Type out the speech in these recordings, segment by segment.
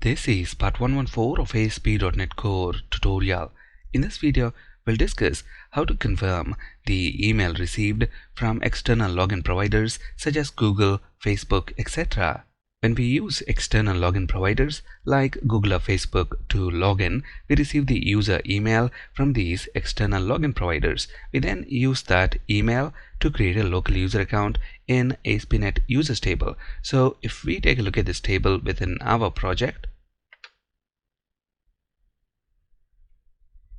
This is part 114 of ASP.NET Core tutorial. In this video, we'll discuss how to confirm the email received from external login providers such as Google, Facebook, etc. When we use external login providers like Google or Facebook to log in, we receive the user email from these external login providers. We then use that email to create a local user account in ASP.NET Users table. So if we take a look at this table within our project,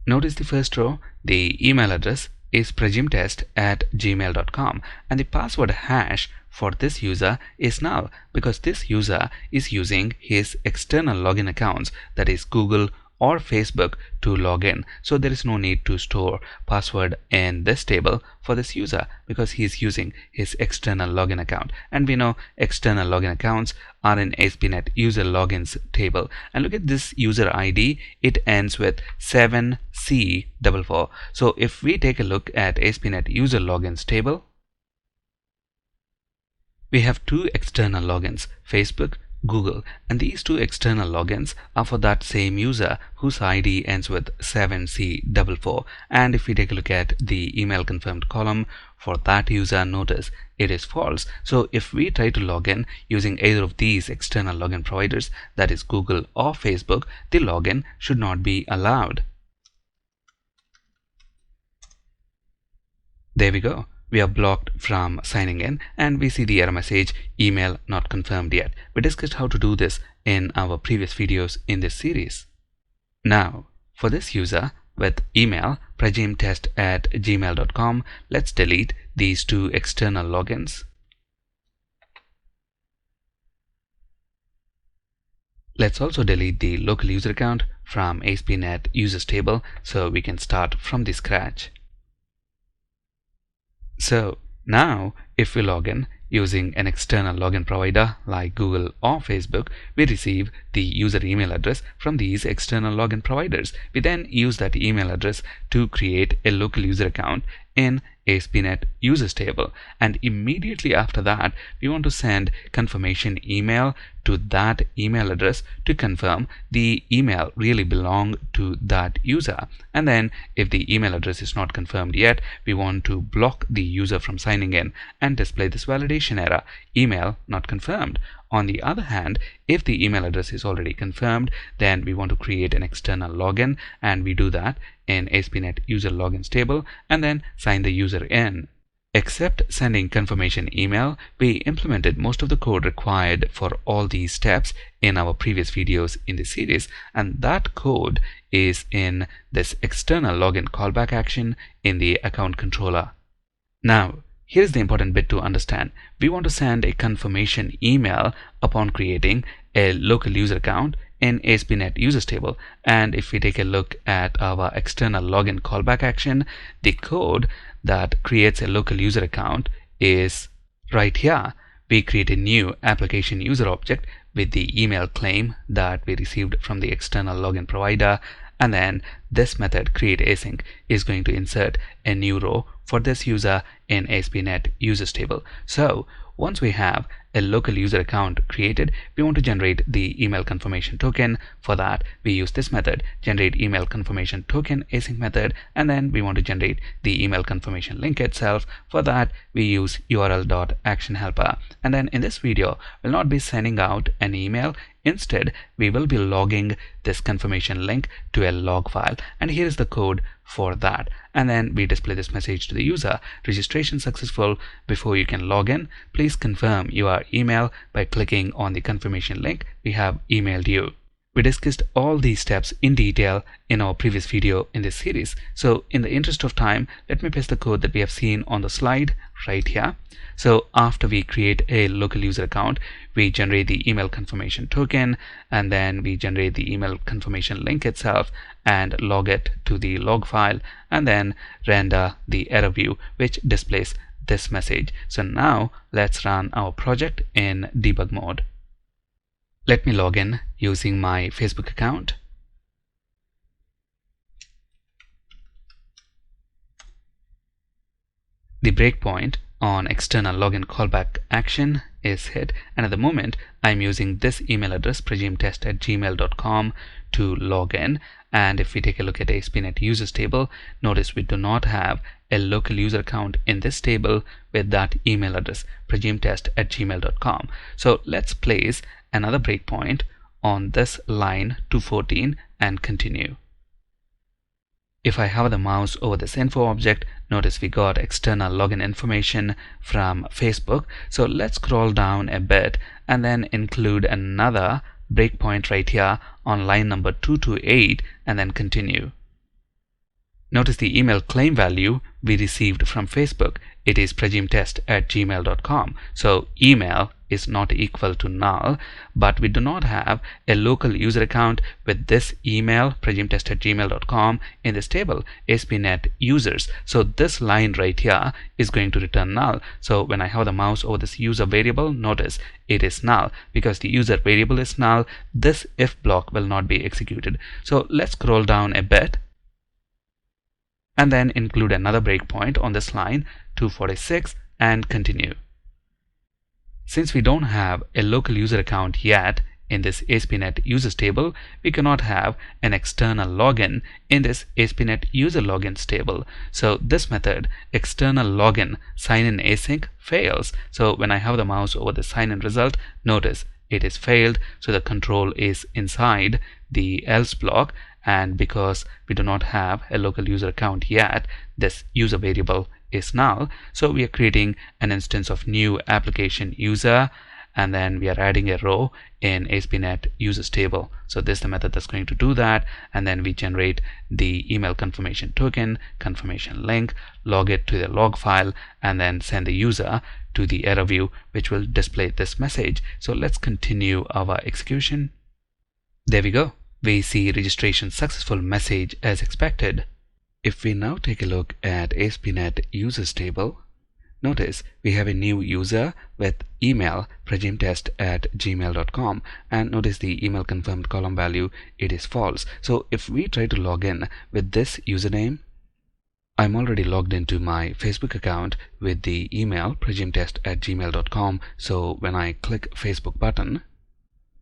notice the first row, the email address is prajimtest@gmail.com and the password hash for this user is null because this user is using his external login accounts, that is Google or Facebook, to log in. So there is no need to store password in this table for this user because he is using his external login account, and we know external login accounts are in ASP.NET user logins table. And look at this user ID, it ends with 7C44. So if we take a look at ASP.NET user logins table, we have two external logins, Facebook, Google, and these two external logins are for that same user whose ID ends with 7C44. And if we take a look at the email confirmed column for that user, notice it is false. So if we try to log in using either of these external login providers, that is Google or Facebook, the login should not be allowed. There we go. We are blocked from signing in and we see the error message, email not confirmed yet. We discussed how to do this in our previous videos in this series. Now, for this user with email prajimtest@gmail.com, let's delete these two external logins. Let's also delete the local user account from ASP.NET users table so we can start from the scratch. So now if we log in using an external login provider like Google or Facebook, we receive the user email address from these external login providers. We then use that email address to create a local user account in ASP.NET users table, and immediately after that we want to send confirmation email to that email address to confirm the email really belonged to that user. And then if the email address is not confirmed yet, we want to block the user from signing in and display this validation error, email not confirmed. On the other hand, if the email address is already confirmed, then we want to create an external login, and we do that in ASP.NET user logins table and then sign the user in. Except sending confirmation email, we implemented most of the code required for all these steps in our previous videos in this series, and that code is in this external login callback action in the account controller. Now, here's the important bit to understand. We want to send a confirmation email upon creating a local user account in ASP.NET users table. And if we take a look at our external login callback action, the code that creates a local user account is right here. We create a new application user object with the email claim that we received from the external login provider, and then this method createAsync is going to insert a new row for this user in ASP.NET users table. So once we have a local user account created, we want to generate the email confirmation token. For that, we use this method, generate email confirmation token async method, and then we want to generate the email confirmation link itself. For that, we use url.actionHelper. And then in this video, we'll not be sending out an email. Instead, we will be logging this confirmation link to a log file, and here is the code for that. And then we display this message to the user, registration successful. Before you can log in, please confirm your email by clicking on the confirmation link we have emailed you. We discussed all these steps in detail in our previous video in this series. So in the interest of time, let me paste the code that we have seen on the slide right here. So after we create a local user account, we generate the email confirmation token, and then we generate the email confirmation link itself and log it to the log file, and then render the error view which displays this message. So now let's run our project in debug mode. Let me log in using my Facebook account. The breakpoint on external login callback action is hit, and at the moment I'm using this email address prajimtest@gmail.com to log in. And if we take a look at ASP.NET users table, notice we do not have a local user account in this table with that email address prajimtest@gmail.com. So let's place another breakpoint on this line 214 and continue. If I hover the mouse over this info object, notice we got external login information from Facebook. So let's scroll down a bit and then include another breakpoint right here on line number 228 and then continue. Notice the email claim value we received from Facebook. It is prajimtest@gmail.com. So email is not equal to null, but we do not have a local user account with this email prajimtest@gmail.com in this table ASP.NET users. So this line right here is going to return null. So when I hover the mouse over this user variable, notice it is null. Because the user variable is null, this if block will not be executed. So let's scroll down a bit and then include another breakpoint on this line 246 and continue. Since we don't have a local user account yet in this ASP.NET users table, we cannot have an external login in this ASP.NET user logins table. So this method, external login sign-in async, fails. So when I hover the mouse over the sign-in result, notice it is failed. So the control is inside the else block, and because we do not have a local user account yet, this user variable is null. So we are creating an instance of new application user, and then we are adding a row in ASP.NET users table. So this is the method that's going to do that, and then we generate the email confirmation token, confirmation link, log it to the log file, and then send the user to the error view, which will display this message. So let's continue our execution. There we go. We see registration successful message as expected. If we now take a look at ASP.NET users table, notice we have a new user with email prajimtest@gmail.com, and notice the email confirmed column value, it is false. So if we try to log in with this username, I'm already logged into my Facebook account with the email prajimtest@gmail.com. So when I click Facebook button,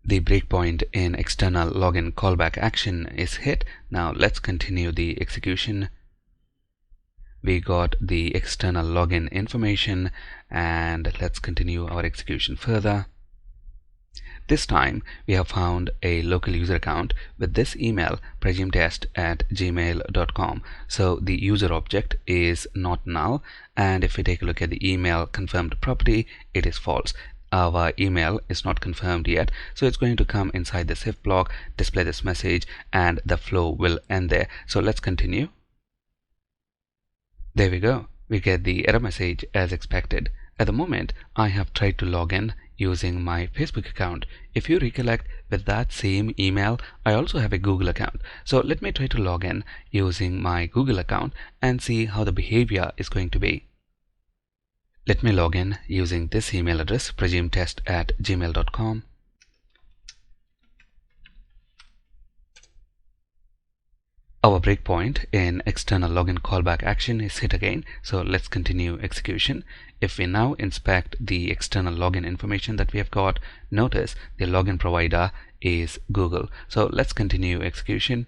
the breakpoint in external login callback action is hit. Now let's continue the execution. We got the external login information, and let's continue our execution further. This time we have found a local user account with this email prajimtest@gmail.com. So the user object is not null, and if we take a look at the email confirmed property, it is false. Our email is not confirmed yet, so it's going to come inside this if block, display this message, and the flow will end there. So let's continue. There we go. We get the error message as expected. At the moment, I have tried to log in using my Facebook account. If you recollect, with that same email, I also have a Google account. So let me try to log in using my Google account and see how the behavior is going to be. Let me log in using this email address prajimtest@gmail.com. Our breakpoint in external login callback action is hit again. So let's continue execution. If we now inspect the external login information that we have got, notice the login provider is Google. So let's continue execution.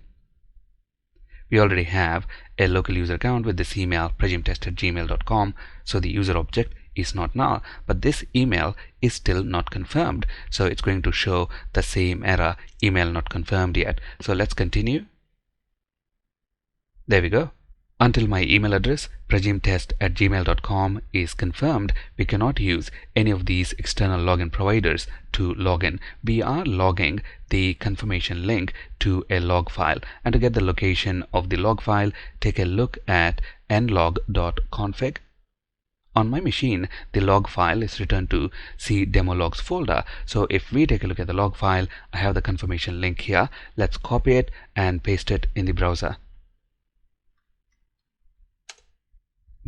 We already have a local user account with this email prajimtest@gmail.com, so the user object is not null, but this email is still not confirmed, so it's going to show the same error, email not confirmed yet. So let's continue. There we go. Until my email address prajimtest@gmail.com is confirmed, we cannot use any of these external login providers to log in. We are logging the confirmation link to a log file, and to get the location of the log file, take a look at nlog.config. On my machine, the log file is returned to cdemologs folder. So if we take a look at the log file, I have the confirmation link here. Let's copy it and paste it in the browser.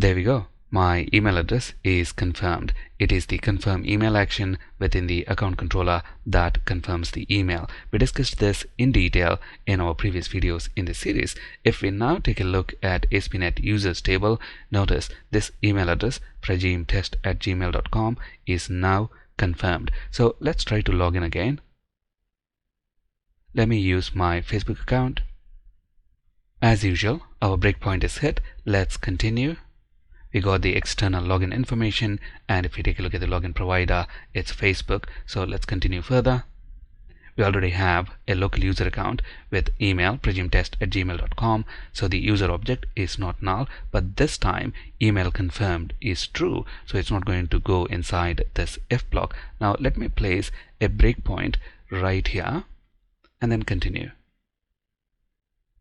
There we go. My email address is confirmed. It is the confirm email action within the account controller that confirms the email. We discussed this in detail in our previous videos in this series. If we now take a look at ASP.NET users table, notice this email address prajimtest@gmail.com is now confirmed. So let's try to log in again. Let me use my Facebook account. As usual, our breakpoint is hit. Let's continue. We got the external login information, and if we take a look at the login provider, it's Facebook. So let's continue further. We already have a local user account with email prajimtest@gmail.com, so the user object is not null, but this time email confirmed is true, so it's not going to go inside this if block. Now let me place a breakpoint right here and then continue.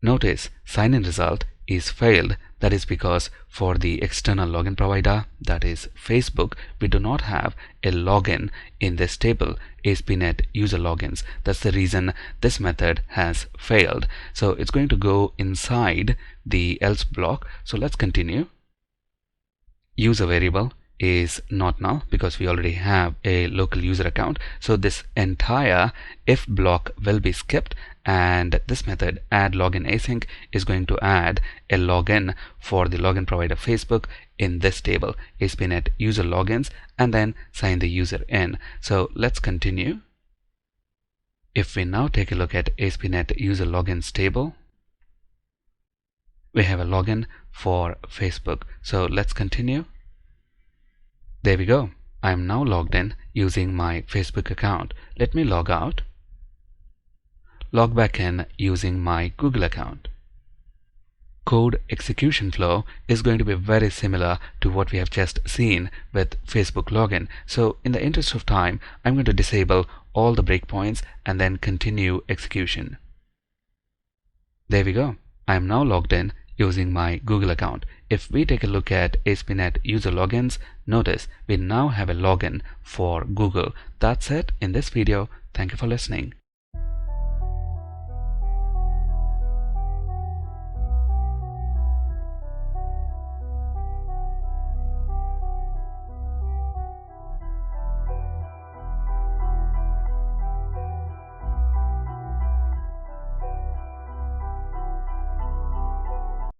Notice sign-in result is failed. That is because for the external login provider, that is Facebook, we do not have a login in this table, ASP.NET user logins. That's the reason this method has failed. So it's going to go inside the else block. So let's continue. User variable is not null because we already have a local user account, so this entire if block will be skipped, and this method add login async is going to add a login for the login provider Facebook in this table, ASP.NET user logins, and then sign the user in. So let's continue. If we now take a look at ASP.NET user logins table, we have a login for Facebook. So let's continue. There we go. I am now logged in using my Facebook account. Let me log out. Log back in using my Google account. Code execution flow is going to be very similar to what we have just seen with Facebook login. So in the interest of time, I'm going to disable all the breakpoints and then continue execution. There we go. I am now logged in using my Google account. If we take a look at ASP.NET user logins, notice we now have a login for Google. That's it in this video. Thank you for listening.